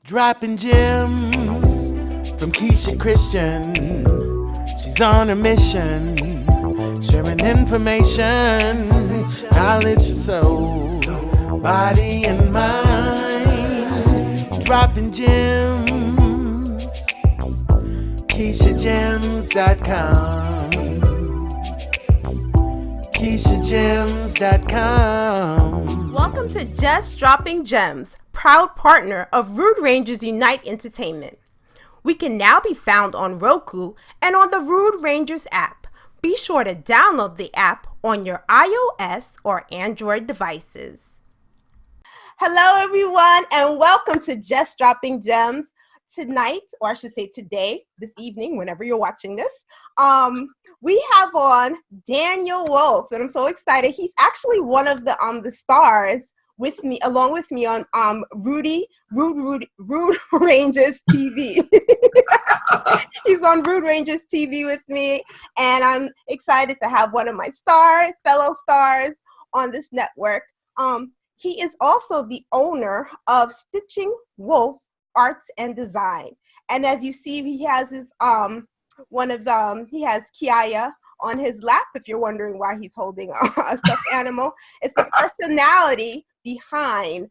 Dropping gems from Keisha Christian. She's on a mission, sharing information, knowledge for soul, body and mind. Dropping gems, KeishaGems.com. KeishaGems.com. Welcome to Just Dropping Gems, proud partner of Rude Rangers Unite Entertainment. We can now be found on Roku and on the Rude Rangers app. Be sure to download the app on your iOS or Android devices. Hello, everyone, and welcome to Just Dropping Gems. Tonight, or I should say today, this evening, whenever you're watching this, we have on Daniel Wolf, and I'm so excited. He's actually one of the stars with me, along with me on Rude Rangers TV. He's on Rude Rangers TV with me, and I'm excited to have one of my fellow stars on this network. He is also the owner of Stitching Wolf Arts and Design, and as you see, he has his he has Kiaya on his lap. If you're wondering why he's holding a stuffed animal, it's the personality behind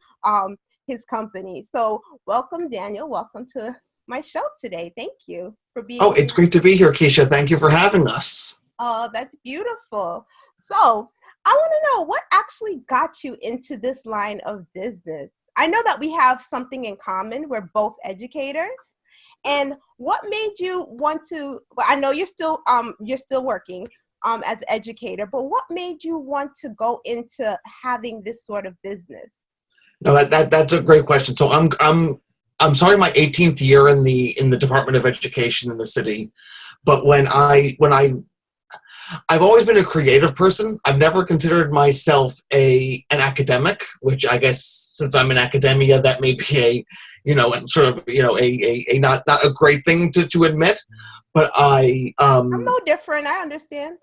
his company. So welcome, Daniel. Welcome to my show today. Thank you for being here. It's great to be here, Keisha. Thank you for having us. Oh, that's beautiful. So I want to know what actually got you into this line of business. I know that we have something in common. We're both educators. And what made you want to, well, I know you're still working as an educator, but what made you want to go into having this sort of business? No, that's a great question. So I'm starting my 18th year in the Department of Education in the city. But I've always been a creative person. I've never considered myself an academic, which I guess since I'm in academia, that may be a not a great thing to admit. But I'm no different. I understand.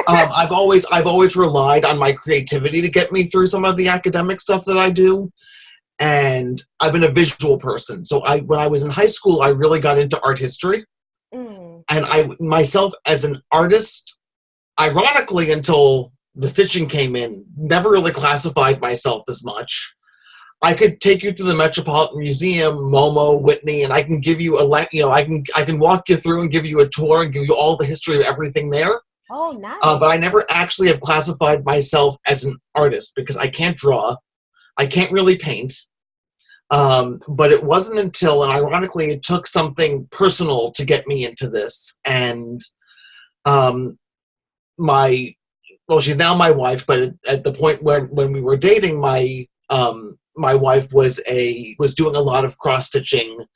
I've always relied on my creativity to get me through some of the academic stuff that I do. And I've been a visual person. So when I was in high school, I really got into art history. And I myself as an artist, ironically, until the stitching came in, never really classified myself as much. I could take you to the Metropolitan Museum, MoMA, Whitney, and I can give you I can walk you through and give you a tour and give you all the history of everything there. Oh, nice. But I never actually have classified myself as an artist because I can't draw. I can't really paint. But it wasn't until, and ironically, it took something personal to get me into this. And she's now my wife, but at the point when we were dating, my wife was doing a lot of cross stitching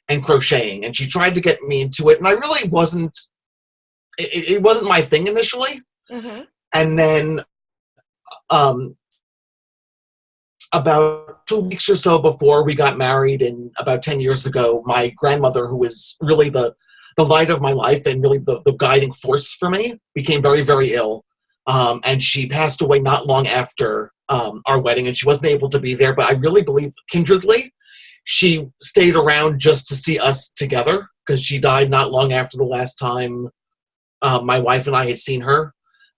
and crocheting, and she tried to get me into it, and I really wasn't. It wasn't my thing initially, and then about 2 weeks or so before we got married, and about 10 years ago, my grandmother, who was really the light of my life and really the guiding force for me, became very, very ill. And she passed away not long after our wedding, and she wasn't able to be there, but I really believe kindredly, she stayed around just to see us together, because she died not long after the last time my wife and I had seen her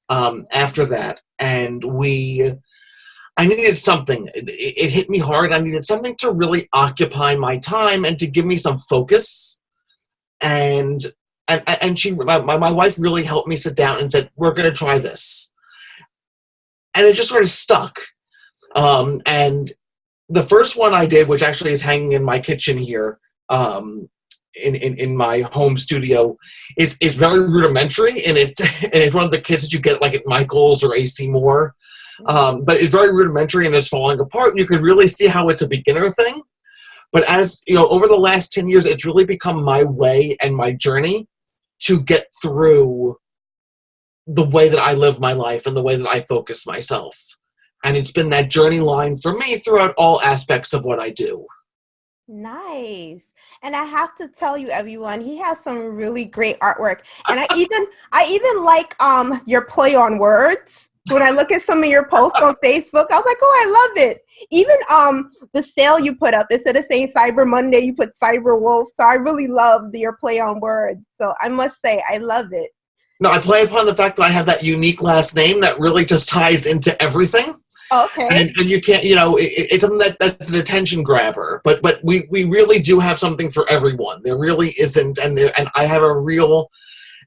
after that. And I needed something. It hit me hard. I needed something to really occupy my time and to give me some focus. And my wife really helped me sit down and said, "We're going to try this." And it just sort of stuck. And the first one I did, which actually is hanging in my kitchen here, in my home studio, is very rudimentary, and it's one of the kits that you get like at Michael's or AC Moore. But it's very rudimentary and it's falling apart, and you can really see how it's a beginner thing. But as you know, over the last 10 years, it's really become my way and my journey to get through the way that I live my life and the way that I focus myself. And it's been that journey line for me throughout all aspects of what I do. Nice. And I have to tell you, everyone, he has some really great artwork. And I even like your play on words. When I look at some of your posts on Facebook, I was like, oh, I love it. Even the sale you put up, instead of saying Cyber Monday, you put Cyber Wolf. So I really love your play on words. So I must say, I love it. No, I play upon the fact that I have that unique last name that really just ties into everything. Okay. And you can't, it's something that's an attention grabber. But we really do have something for everyone. There really isn't, and I have a real,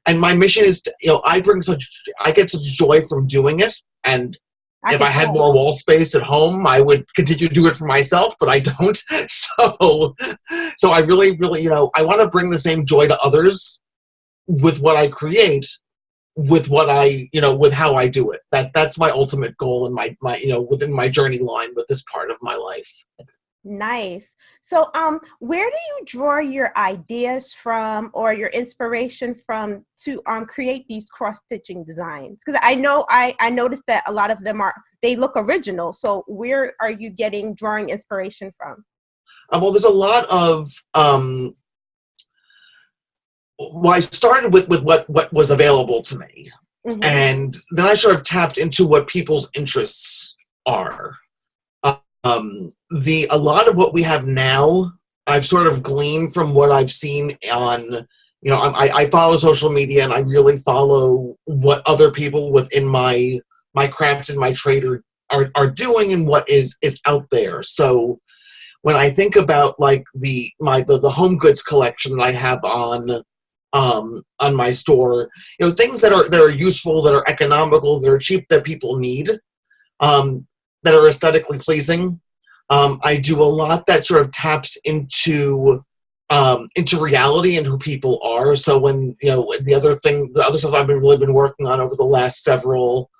and my mission is to, I get such joy from doing it. And if I had more wall space at home, I would continue to do it for myself, but I don't. So I really, I want to bring the same joy to others with what I create, with what I, with how I do it. That's my ultimate goal in my within my journey line with this part of my life. Nice. So, where do you draw your ideas from or your inspiration from to create these cross-stitching designs? Because I know I noticed that a lot of them they look original. So, where are you drawing inspiration from? Well, there's a lot of I started with what was available to me, and then I sort of tapped into what people's interests are. A lot of what we have now, I've sort of gleaned from what I've seen on, I follow social media, and I really follow what other people within my craft and my trade are doing and what is out there. So when I think about like the home goods collection that I have on my store, things that are useful, that are economical, that are cheap, that people need, that are aesthetically pleasing. I do a lot that sort of taps into reality and who people are. So when the other stuff I've really been working on over the last several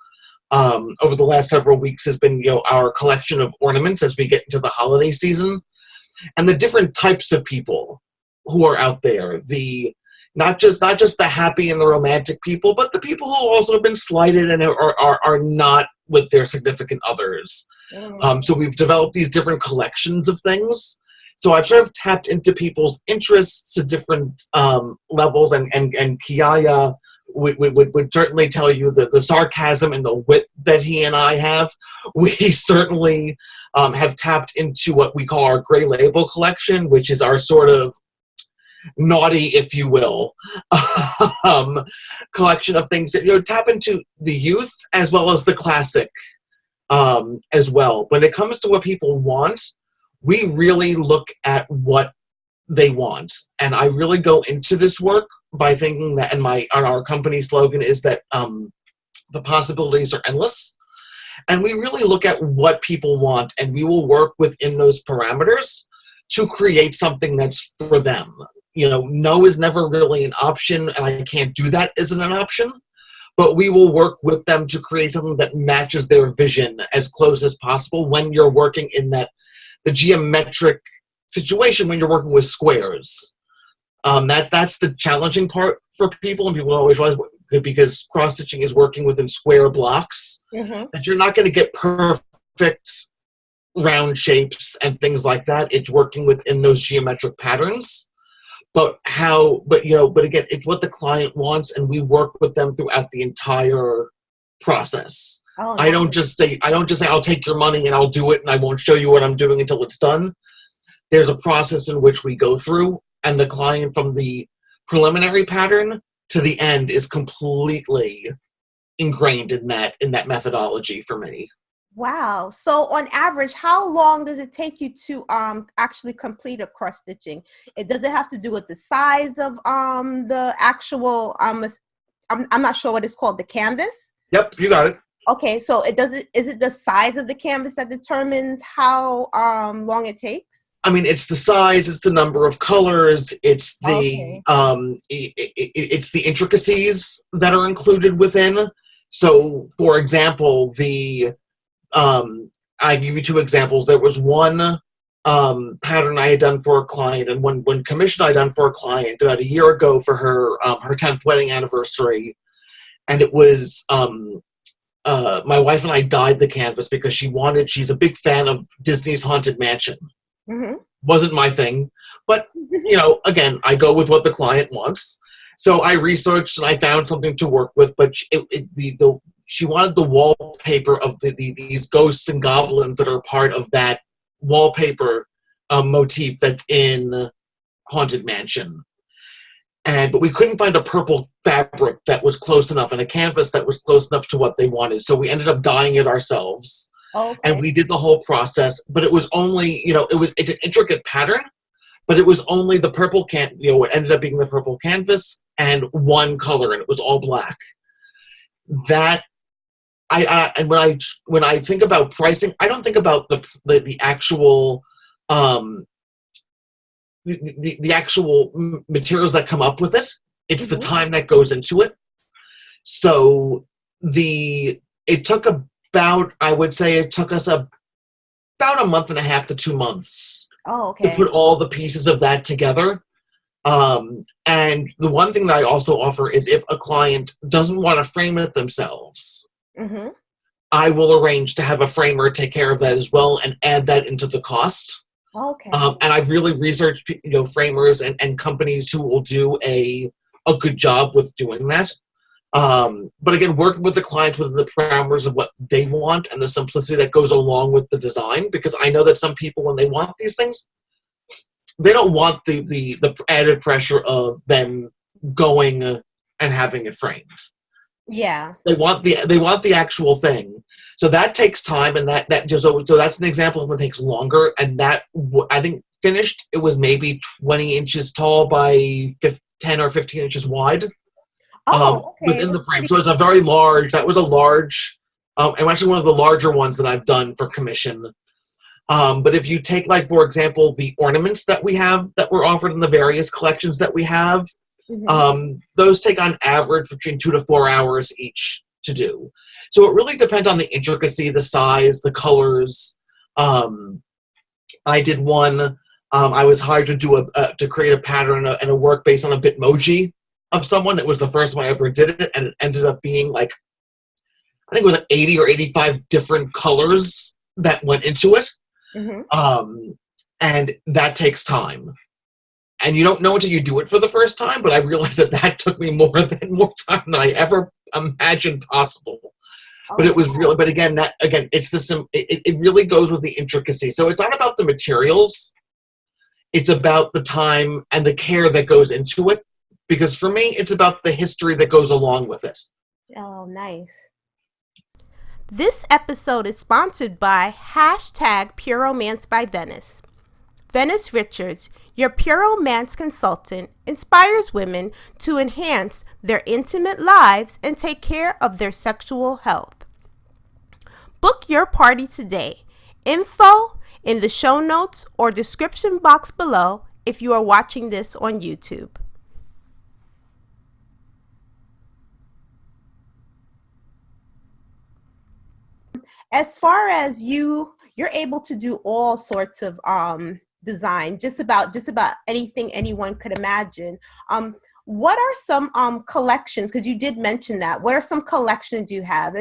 weeks has been our collection of ornaments as we get into the holiday season, and the different types of people who are out there. Not just the happy and the romantic people, but the people who also have been slighted and are not with their significant others. So we've developed these different collections of things. So I've sort of tapped into people's interests to different levels, and Kiaya would certainly tell you the sarcasm and the wit that he and I have. We certainly have tapped into what we call our gray label collection, which is our sort of naughty, if you will, collection of things that tap into the youth as well as the classic as well. When it comes to what people want, we really look at what they want, and I really go into this work by thinking that, and our company slogan is that the possibilities are endless, and we really look at what people want, and we will work within those parameters to create something that's for them. No is never really an option, and I can't do that isn't an option, but we will work with them to create something that matches their vision as close as possible when you're working in the geometric situation, when you're working with squares. That's the challenging part for people, and people always realize, because cross-stitching is working within square blocks, that you're not going to get perfect round shapes and things like that. It's working within those geometric patterns. But again, it's what the client wants, and we work with them throughout the entire process. Oh, I don't just say I'll take your money and I'll do it, and I won't show you what I'm doing until it's done. There's a process in which we go through, and the client, from the preliminary pattern to the end, is completely ingrained in that methodology for me. Wow. So on average, how long does it take you to actually complete a cross stitching? Does it have to do with the size of the actual I'm not sure what it's called, the canvas? Yep, you got it. Okay, so is it the size of the canvas that determines how long it takes? I mean, it's the size, it's the number of colors, it's the it's the intricacies that are included within. So, for example, I give you two examples. There was one pattern I had done for a client, and one commission I had done for a client about a year ago for her 10th wedding anniversary, and it was my wife and I dyed the canvas because she's a big fan of Disney's Haunted Mansion. Wasn't my thing, but again, I go with what the client wants. So I researched and I found something to work with, but she wanted the wallpaper of these ghosts and goblins that are part of that wallpaper motif that's in Haunted Mansion. But we couldn't find a purple fabric that was close enough and a canvas that was close enough to what they wanted. So we ended up dyeing it ourselves. Okay. And we did the whole process, but it was only, it's an intricate pattern, but it was only the purple it ended up being the purple canvas and one color, and it was all black. That and when I think about pricing, I don't think about the actual the actual materials that come up with it. It's the time that goes into it. So it took I would say it took us about a month and a half to 2 months to put all the pieces of that together. And the one thing that I also offer is if a client doesn't want to frame it themselves, I will arrange to have a framer take care of that as well and add that into the cost. Okay. And I've really researched, framers and companies who will do a good job with doing that. But again, working with the clients within the parameters of what they want and the simplicity that goes along with the design, because I know that some people, when they want these things, they don't want the added pressure of them going and having it framed. Yeah. They want the actual thing. So that takes time, and so that's an example of what takes longer. And that, I think, finished, it was maybe 20 inches tall by 10 or 15 inches wide. Within the frame. So it's a very large, that was a large, and actually one of the larger ones that I've done for commission. But if you take, like, for example, the ornaments that we have that were offered in the various collections that we have, those take on average between 2 to 4 hours each to do. So it really depends on the intricacy, the size, the colors. I did one, I was hired to do to create a pattern and a work based on a Bitmoji of someone. It was the first time I ever did it, and it ended up being like, I think it was like 80 or 85 different colors that went into it. And that takes time. And you don't know until you do it for the first time, but I realized that took me more time than I ever imagined possible. But it was really, but again, it really goes with the intricacy. So it's not about the materials. It's about the time and the care that goes into it. Because for me, it's about the history that goes along with it. Oh, nice. This episode is sponsored by #Puromance by Venice. Venice Richards, your Puromance consultant, inspires women to enhance their intimate lives and take care of their sexual health. Book your party today. Info in the show notes or description box below if you are watching this on YouTube. As far as you're able to do all sorts of design, just about anything anyone could imagine. What are some collections? Because you did mention that. What are some collections you have?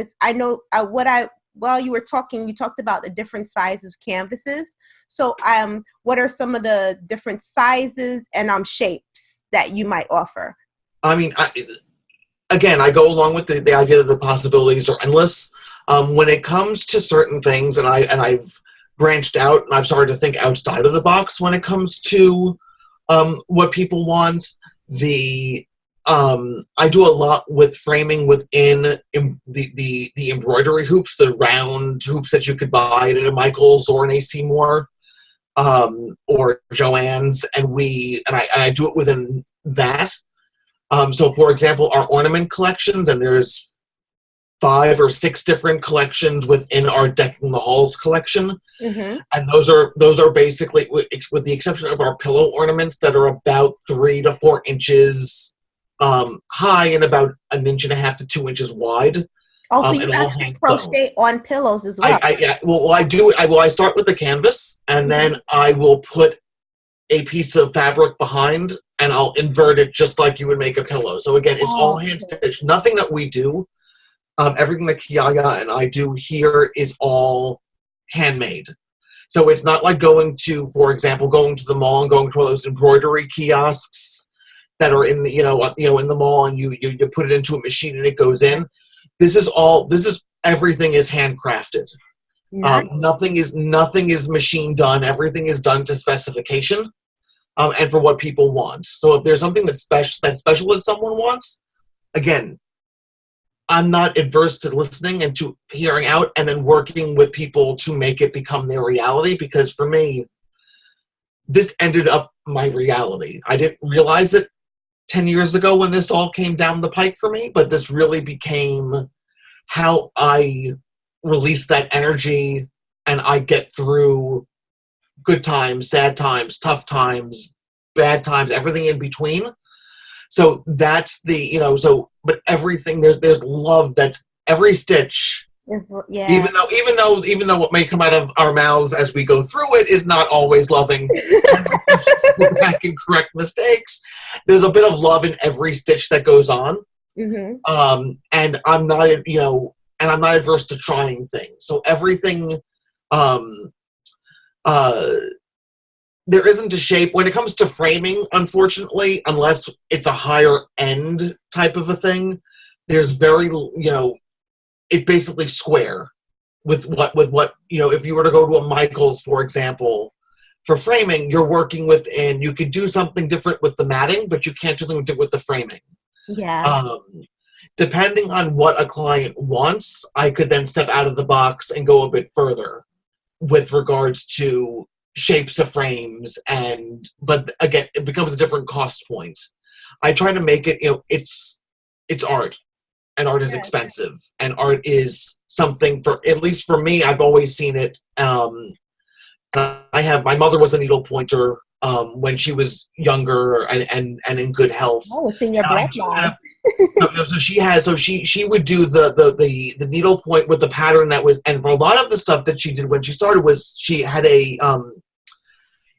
While you were talking, you talked about the different sizes of canvases. So what are some of the different sizes and shapes that you might offer? I mean, I go along with the idea that the possibilities are endless. When it comes to certain things, and I've branched out and I've started to think outside of the box when it comes to what people want. I do a lot with framing within the embroidery hoops, the round hoops that you could buy at a Michael's or an AC Moore or Joann's, and I do it within that. So, for example, our ornament collections, and there's 5 or 6 different collections within our Decking the Halls collection. And those are basically, with the exception of our pillow ornaments that are about 3 to 4 inches high and about 1.5 to 2 inches wide. Oh, so you actually crochet on pillows as well? I start with the canvas, and then I will put a piece of fabric behind, and I'll invert it just like you would make a pillow. So again, it's all hand stitched. Nothing that we do. Everything that Kiaya and I do here is all handmade. So it's not like going to the mall and going to those embroidery kiosks that are in the in the mall, and you put it into a machine and it goes in. everything is handcrafted. Nice. Nothing is machine done. Everything is done to specification, and for what people want. So if there's something that's special that someone wants, again, I'm not adverse to listening and to hearing out and then working with people to make it become their reality, because for me, this ended up my reality. I didn't realize it 10 years ago when this all came down the pike for me, but this really became how I release that energy and I get through good times, sad times, tough times, bad times, everything in between. So that's but everything, there's love. That's every stitch. Yeah. Even though what may come out of our mouths as we go through it is not always loving, and we go back and correct mistakes, there's a bit of love in every stitch that goes on. Mm-hmm. And I'm not, and I'm not adverse to trying things. So everything, there isn't a shape when it comes to framing, unfortunately, unless it's a higher end type of a thing. There's very, it's basically square with what, if you were to go to a Michaels, for example, for framing, you're working within, you could do something different with the matting, but you can't do something with the framing. Yeah. Depending on what a client wants, I could then step out of the box and go a bit further with regards to shapes of frames, but again, it becomes a different cost point. I try to make it, it's art, and art is expensive, and art is something, for at least for me, I've always seen it. My mother was a needle pointer when she was younger and in good health. Oh, it's in your bloodline. So she would do the needle point with the pattern that was, and for a lot of the stuff that she did when she started was, she had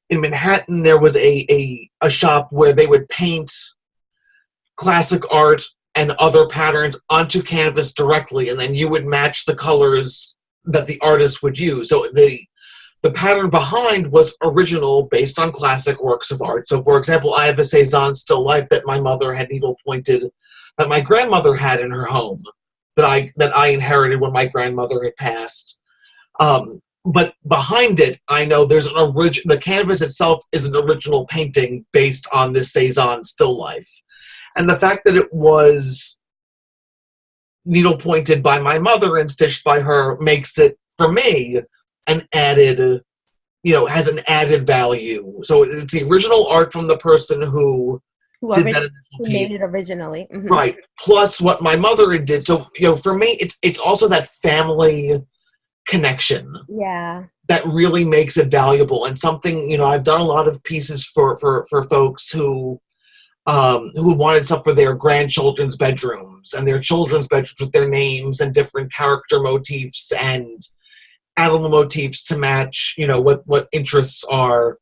in Manhattan, there was a shop where they would paint classic art and other patterns onto canvas directly, and then you would match the colors that the artist would use. So the pattern behind was original, based on classic works of art. So, for example, I have a Cezanne still life that my mother had needle pointed, that my grandmother had in her home, that I inherited when my grandmother had passed. But behind it, I know there's the canvas itself is an original painting based on this Cezanne still life. And the fact that it was needle pointed by my mother and stitched by her makes it, for me, an added, has an added value. So it's the original art from the person who did that who made it originally. Mm-hmm. Right. Plus what my mother did. So, for me, it's also that family connection. Yeah. That really makes it valuable, and something, I've done a lot of pieces for folks who wanted stuff for their grandchildren's bedrooms and their children's bedrooms with their names and different character motifs and animal motifs to match, what interests are.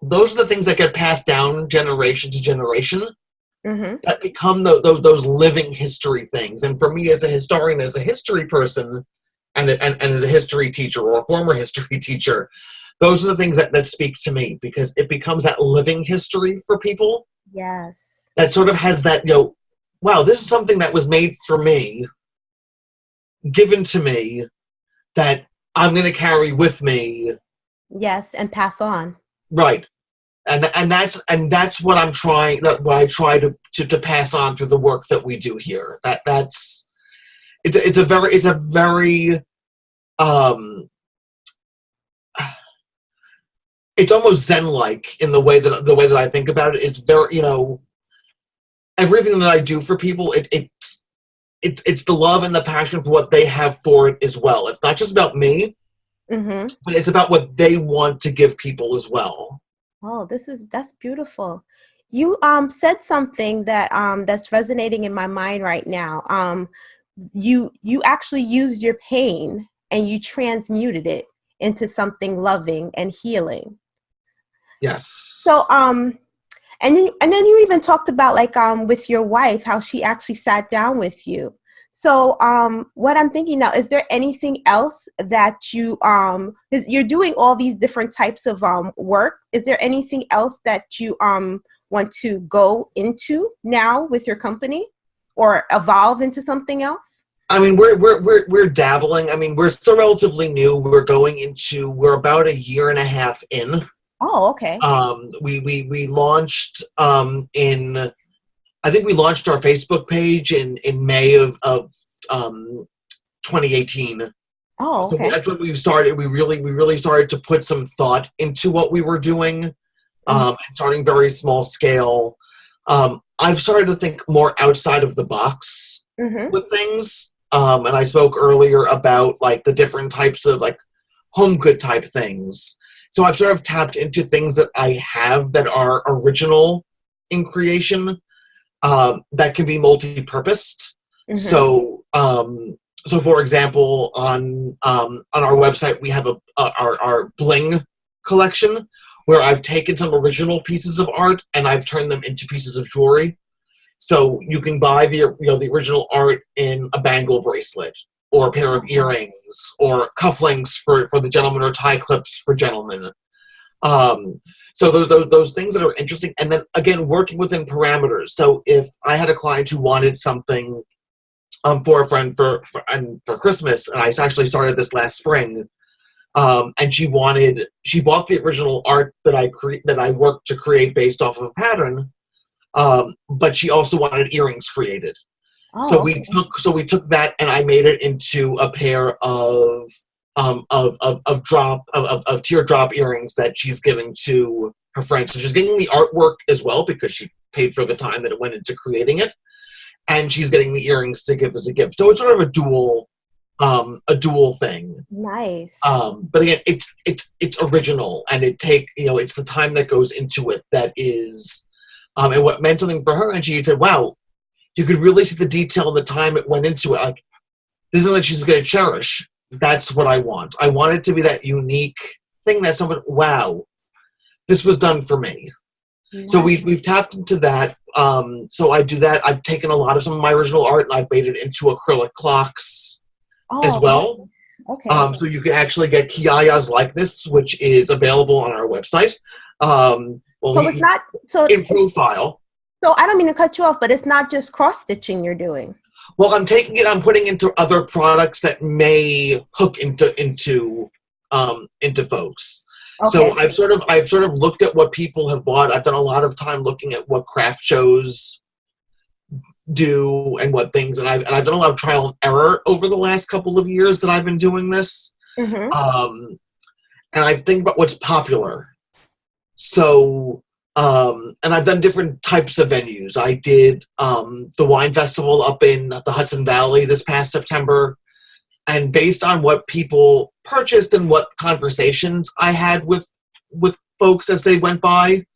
Those are the things that get passed down generation to generation, mm-hmm. that become those living history things. And for me, as a historian, as a history person, and as a history teacher or a former history teacher, those are the things that speak to me, because it becomes that living history for people. Yes. That sort of has that, wow, this is something that was made for me, given to me, that I'm going to carry with me. Yes, and pass on. Right. And that's what I'm trying. What I try to pass on through the work that we do here. It's a very it's almost Zen-like in the way that I think about it. It's very, everything that I do for people, it's the love and the passion for what they have for it as well. It's not just about me, mm-hmm. but it's about what they want to give people as well. Oh, that's beautiful. You said something that's resonating in my mind right now. You actually used your pain and you transmuted it into something loving and healing. Yes. So and then you even talked about, like, with your wife, how she actually sat down with you. So what I'm thinking now, is there anything else that you, because you're doing all these different types of work, is there anything else that you want to go into now with your company? or evolve into something else? I mean, we're dabbling. I mean, we're still relatively new. We're about a year and a half in. Oh, okay. We launched I think we launched our Facebook page in May of 2018. Oh, So okay. that's when we started. We really started to put some thought into what we were doing, starting very small scale. I've started to think more outside of the box with things. And I spoke earlier about like the different types of like home good type things. So I've sort of tapped into things that I have that are original in creation, that can be multi-purposed. So, so for example, on our website, we have our bling collection where I've taken some original pieces of art and I've turned them into pieces of jewelry. So you can buy the original art in a bangle bracelet or a pair of earrings or cufflinks for the gentleman or tie clips for gentlemen. So those things that are interesting, and then again working within parameters. So if I had a client who wanted something for a friend for Christmas, and I actually started this last spring, and she bought the original art that I worked to create based off of a pattern, but she also wanted earrings created. So we took that and I made it into a pair of teardrop earrings that she's giving to her friends. So she's getting the artwork as well because she paid for the time that it went into creating it, and she's getting the earrings to give as a gift. So it's sort of a dual thing. Nice. But again, it's original, and it's the time that goes into it that is, and what meant something for her. And she said, "Wow, you could really see the detail and the time it went into it. Like, this is that she's going to cherish. That's what I want. I want it to be that unique thing that someone, wow, this was done for me." Nice. So we've tapped into that. So I do that. I've taken a lot of some of my original art and I've made it into acrylic clocks as well. Okay. So you can actually get Kiaya's likeness, which is available on our website. It's not in profile. So I don't mean to cut you off, but it's not just cross stitching you're doing. Well, I'm taking it. I'm putting into other products that may hook into folks. Okay. So I've sort of looked at what people have bought. I've done a lot of time looking at what craft shows do and what things, and I've done a lot of trial and error over the last couple of years that I've been doing this. And I think about what's popular. So. And I've done different types of venues. I did the wine festival up in the Hudson Valley this past September, and based on what people purchased and what conversations I had with folks as they went by,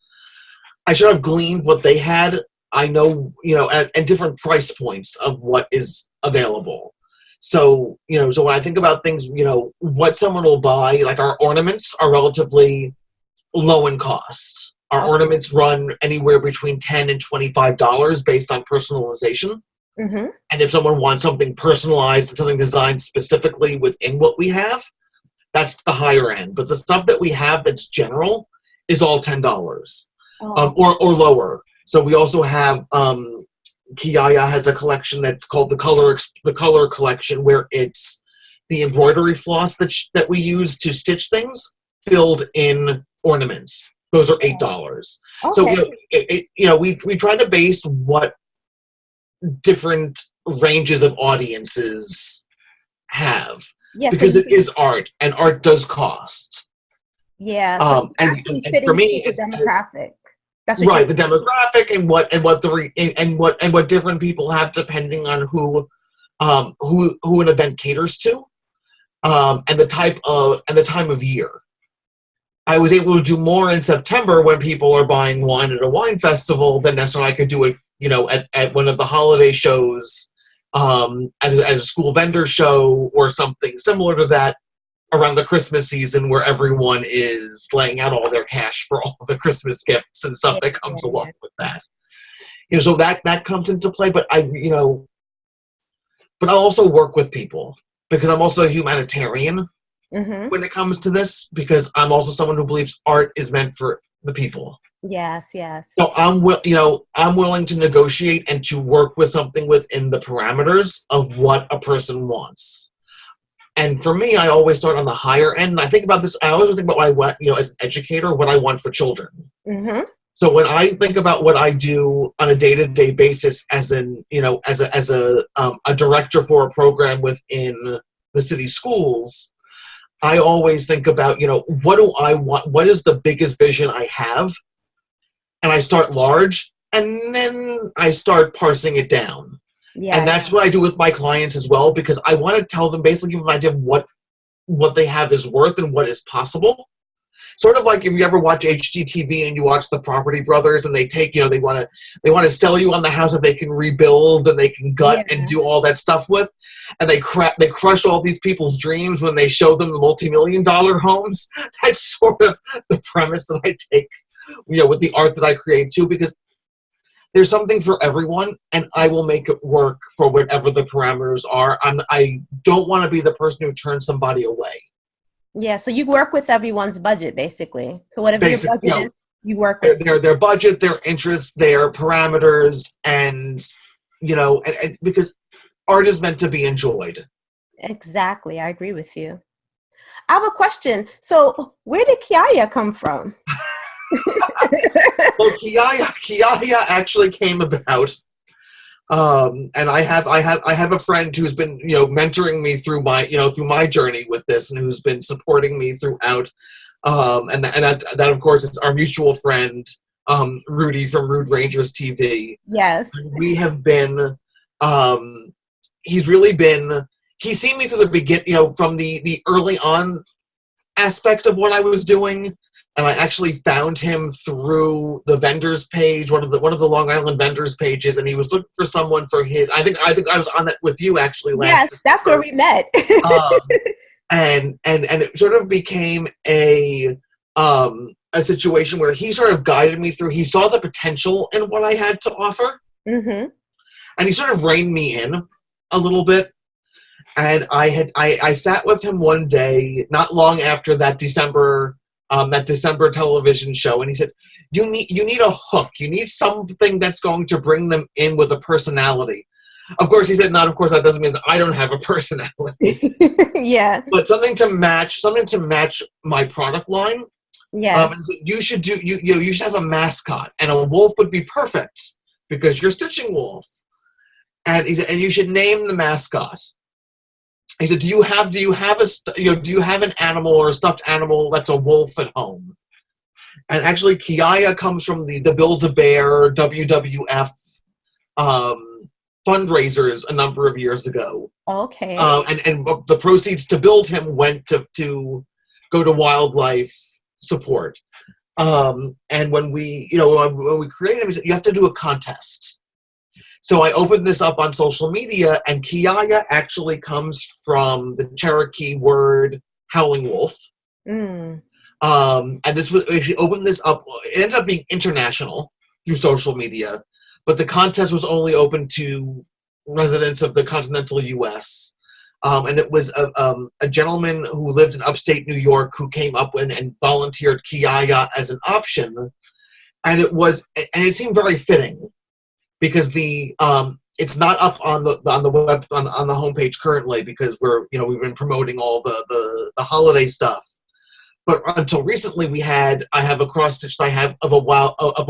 I sort of gleaned what they had. I know, at different price points of what is available. So, so when I think about things, what someone will buy, like our ornaments are relatively low in cost. Our ornaments run anywhere between $10 and $25 based on personalization. And if someone wants something personalized and something designed specifically within what we have, that's the higher end. But the stuff that we have that's general is all $10 or lower. So we also have Kiaya has a collection that's called the color collection, where it's the embroidery floss that we use to stitch things filled in ornaments. Those are $8. Okay. So we try to base what different ranges of audiences have, because it is art, and art does cost. Yeah. So and for me, it's demographic. That's right. The demographic and what different people have depending on who an event caters to, and the time of year. I was able to do more in September when people are buying wine at a wine festival than necessarily I could do it, at one of the holiday shows, at a school vendor show or something similar to that around the Christmas season, where everyone is laying out all their cash for all the Christmas gifts and stuff that comes along with that. So that comes into play, but I also work with people because I'm also a humanitarian. When it comes to this, because I'm also someone who believes art is meant for the people. Yes, yes. So I'm willing to negotiate and to work with something within the parameters of what a person wants. And for me, I always start on the higher end. And I think about this. I always think about what I want, as an educator, what I want for children. Mm-hmm. So when I think about what I do on a day-to-day basis, as a director for a program within the city schools, I always think about, what do I want? What is the biggest vision I have? And I start large, and then I start parsing it down. Yeah. And that's what I do with my clients as well, because I want to tell them, basically give them an idea of what they have is worth and what is possible. Sort of like if you ever watch HGTV and you watch the Property Brothers, and they take, they want to sell you on the house that they can rebuild and they can gut and do all that stuff with, and they crush all these people's dreams when they show them the multi-million-dollar homes. That's sort of the premise that I take, with the art that I create too, because there's something for everyone, and I will make it work for whatever the parameters are. I don't want to be the person who turns somebody away. Yeah, so you work with everyone's budget, basically. So whatever your budget is, you work with their budget, their interests, their parameters, and because art is meant to be enjoyed. Exactly, I agree with you. I have a question. So where did Kiaya come from? Well, Kiaya actually came about. And I have a friend who's been mentoring me through my journey with this, and who's been supporting me throughout. And that of course is our mutual friend, Rudy from Rude Rangers TV. Yes. We have been. He's seen me through the beginning, from the early on aspect of what I was doing. And I actually found him through the vendors page, one of the Long Island vendors pages, and he was looking for someone for his. I think I was on it with you actually last. Yes, December. that's where we met. And it sort of became a situation where he sort of guided me through. He saw the potential in what I had to offer, mm-hmm. and he sort of reined me in a little bit. And I sat with him one day, not long after that December television show, and he said, you need a hook. You need something that's going to bring them in with a personality. Of course, he said, not of course, that doesn't mean that I don't have a personality. Yeah. But something to match my product line. Yeah. You should have a mascot, and a wolf would be perfect because you're stitching wolf. And he said, and you should name the mascot. He said, do you have an animal or a stuffed animal that's a wolf at home? And actually, Kiaya comes from the Build-A-Bear WWF fundraisers a number of years ago. Okay. And the proceeds to build him went to go to wildlife support. And when we created him, he said, you have to do a contest. So I opened this up on social media, and Kiaya actually comes from the Cherokee word howling wolf. Mm. And if you open this up, it ended up being international through social media, but the contest was only open to residents of the continental U.S. And it was a gentleman who lived in upstate New York who came up and volunteered Kiaya as an option, and it seemed very fitting. Because it's not up on the web on the homepage currently, because we've been promoting all the holiday stuff, but until recently I have a cross stitch that I have of a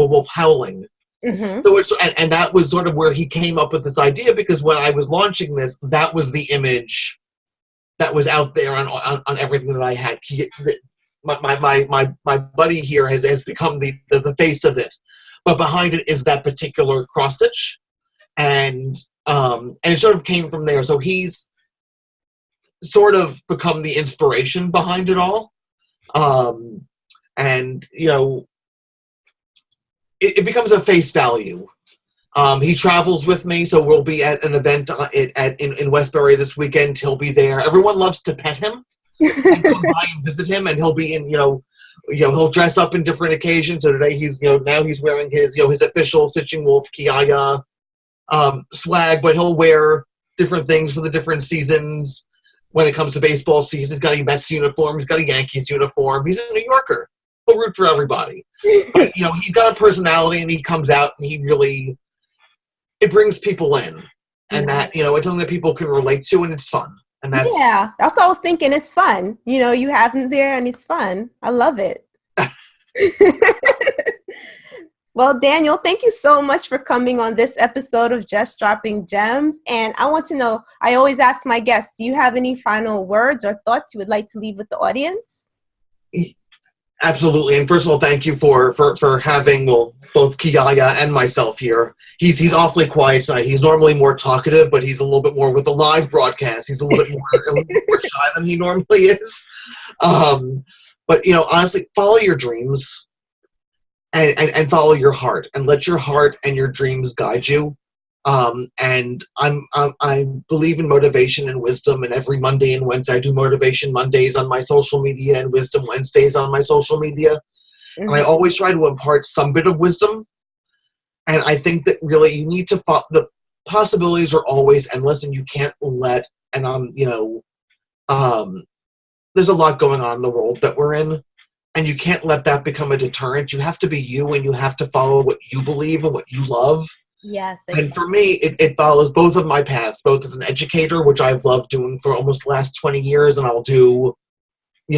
wolf howling. Mm-hmm. So and that was sort of where he came up with this idea, because when I was launching this, that was the image that was out there on everything that I had. My buddy here has become the face of it. But behind it is that particular cross stitch, and it sort of came from there. So he's sort of become the inspiration behind it all, and it becomes a face value. He travels with me, so we'll be at an event in Westbury this weekend. He'll be there. Everyone loves to pet him and come by and visit him, and he'll be in he'll dress up in different occasions. So today he's wearing his official Stitching Wolf Kiaya swag, but he'll wear different things for the different seasons. When it comes to baseball season, he's got a Mets uniform, he's got a Yankees uniform. He's a New Yorker. root for everybody. But, he's got a personality, and he comes out, and it brings people in. And that, it's something that people can relate to, and it's fun. And that's what I was thinking. It's fun. You have him there, and it's fun. I love it. Well, Daniel, thank you so much for coming on this episode of Just Dropping Gems. And I want to know, I always ask my guests, do you have any final words or thoughts you would like to leave with the audience? Absolutely. And first of all, thank you for having both Kiaya and myself here. He's awfully quiet tonight. He's normally more talkative, but he's a little bit more with the live broadcast. He's a little bit more shy than he normally is. But, honestly, follow your dreams. And follow your heart, and let your heart and your dreams guide you. And I believe in motivation and wisdom. And every Monday and Wednesday, I do Motivation Mondays on my social media and Wisdom Wednesdays on my social media. Mm-hmm. And I always try to impart some bit of wisdom. And I think that really you need to the possibilities are always endless, and you can't let. And there's a lot going on in the world that we're in. And you can't let that become a deterrent. You have to be you, and you have to follow what you believe and what you love. Yes. And for me, it follows both of my paths, both as an educator, which I've loved doing for almost the last 20 years, and I'll do,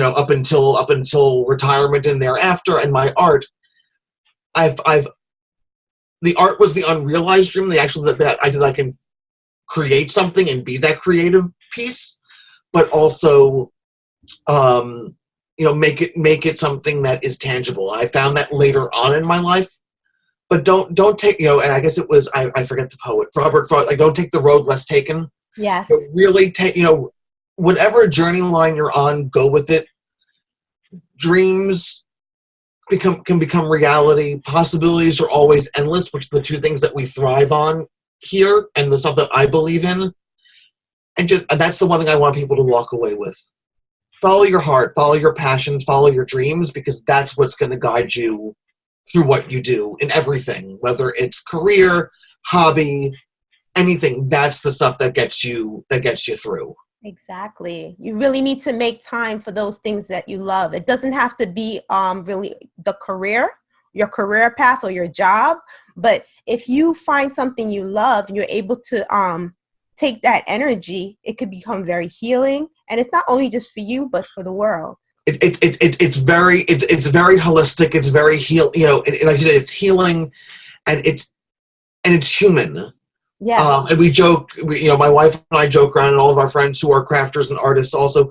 up until retirement and thereafter, and my art. The art was the unrealized dream. That I can create something and be that creative piece, but also, make it something that is tangible. I found that later on in my life, but don't take, and I guess it was, I forget the poet, Robert Frost, don't take the road less taken. Yes. But really take, whatever journey line you're on, go with it. Dreams can become reality. Possibilities are always endless, which are the two things that we thrive on here, and the stuff that I believe in. And that's the one thing I want people to walk away with. Follow your heart, follow your passions, follow your dreams, because that's what's going to guide you through what you do in everything, whether it's career, hobby, anything. That's the stuff that gets you through. Exactly. You really need to make time for those things that you love. It doesn't have to be really your career path or your job, but if you find something you love and you're able to take that energy, it could become very healing. And it's not only just for you, but for the world. It's very holistic. It's very like you said, it's healing, and it's human. Yeah. And we joke. My wife and I joke around, and all of our friends who are crafters and artists also,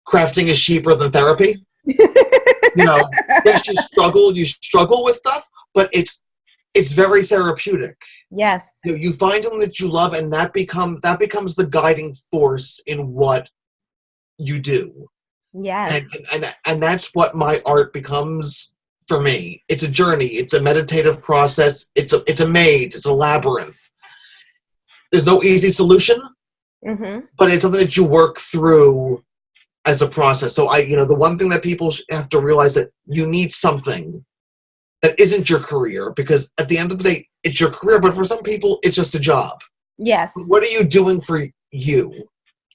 crafting is cheaper than therapy. Yes, you struggle with stuff, but it's very therapeutic. Yes. You find something that you love, and that becomes the guiding force in what you do. Yeah. And that's what my art becomes for me. It's a journey. It's a meditative process. It's a maze. It's a labyrinth. There's no easy solution, mm-hmm. but it's something that you work through as a process. So the one thing that people have to realize, that you need something that isn't your career, because at the end of the day, it's your career, but for some people, it's just a job. Yes. What are you doing for you?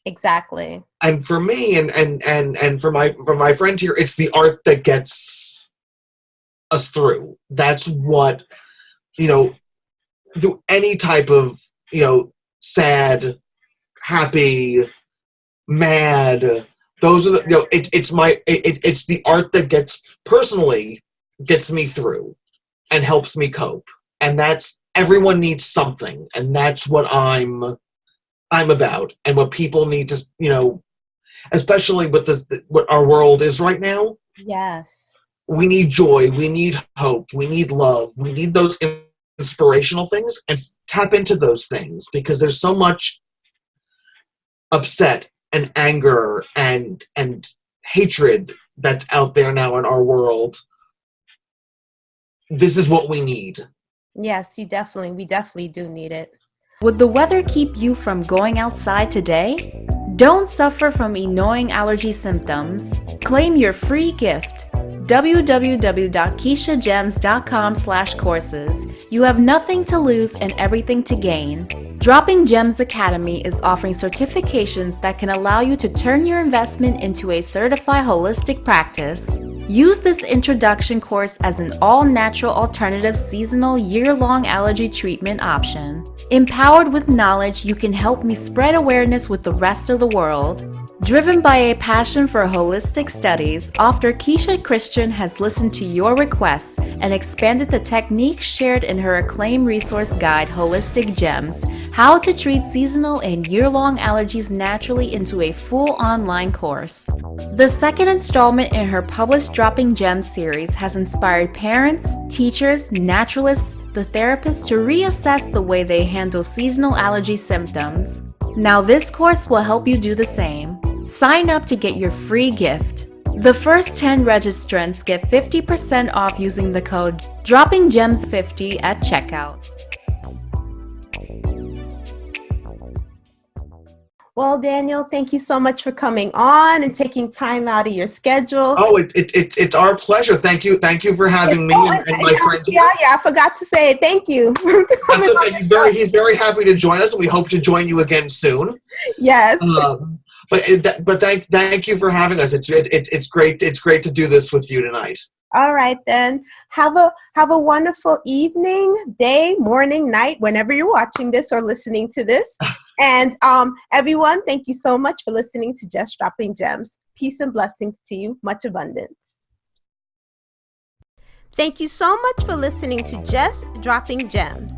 Exactly. And for me, and for my friend here, it's the art that gets us through. That's what, through any type of, sad, happy, mad, those are the, it's the art that gets me through and helps me cope. And everyone needs something, and that's what I'm about, and what people need to, especially with what our world is right now. Yes. We need joy, we need hope, we need love, we need those inspirational things, and tap into those things, because there's so much upset and anger and hatred that's out there now in our world. This is what we need. Yes, we definitely do need it. Would the weather keep you from going outside today? Don't suffer from annoying allergy symptoms. Claim your free gift. www.keishagems.com/courses. You have nothing to lose and everything to gain. Dropping Gems Academy is offering certifications that can allow you to turn your investment into a certified holistic practice. Use this introduction course as an all-natural alternative seasonal year-long allergy treatment option. Empowered with knowledge, you can help me spread awareness with the rest of the world. Driven by a passion for holistic studies, Dr. Keisha Christian has listened to your requests and expanded the techniques shared in her acclaimed resource guide, Holistic Gemz: How to Treat Seasonal and Year-Long Allergies Naturally into a full online course. The second installment in her published Dropping Gems series has inspired parents, teachers, naturalists, the therapists to reassess the way they handle seasonal allergy symptoms. Now this course will help you do the same. Sign up to get your free gift. The first 10 registrants get 50% off using the code DroppingGems50 at checkout. Well, Daniel, thank you so much for coming on and taking time out of your schedule. Oh, it's our pleasure. Thank you for having me and my friends. Yeah, I forgot to say it. Thank you. That's okay. He's very happy to join us, and we hope to join you again soon. Yes. But thank you for having us. It's great to do this with you tonight. All right then. Have a wonderful evening, day, morning, night, whenever you're watching this or listening to this. And everyone, thank you so much for listening to Just Dropping Gems. Peace and blessings to you. Much abundance. Thank you so much for listening to Just Dropping Gems.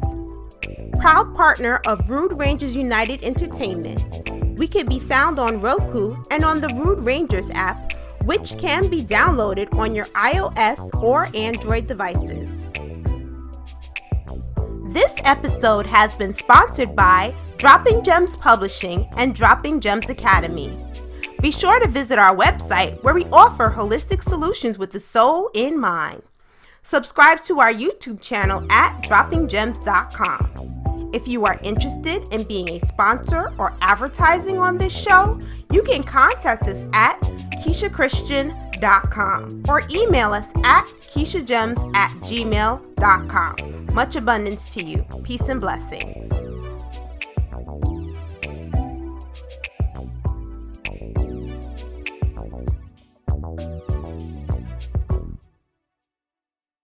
Proud partner of Rude Rangers United Entertainment. We can be found on Roku and on the Rude Rangers app, which can be downloaded on your iOS or Android devices. This episode has been sponsored by Dropping Gems Publishing and Dropping Gems Academy. Be sure to visit our website where we offer holistic solutions with the soul in mind. Subscribe to our YouTube channel at droppinggems.com. If you are interested in being a sponsor or advertising on this show, you can contact us at KeishaChristian.com or email us at KeishaGems@gmail.com. Much abundance to you. Peace and blessings.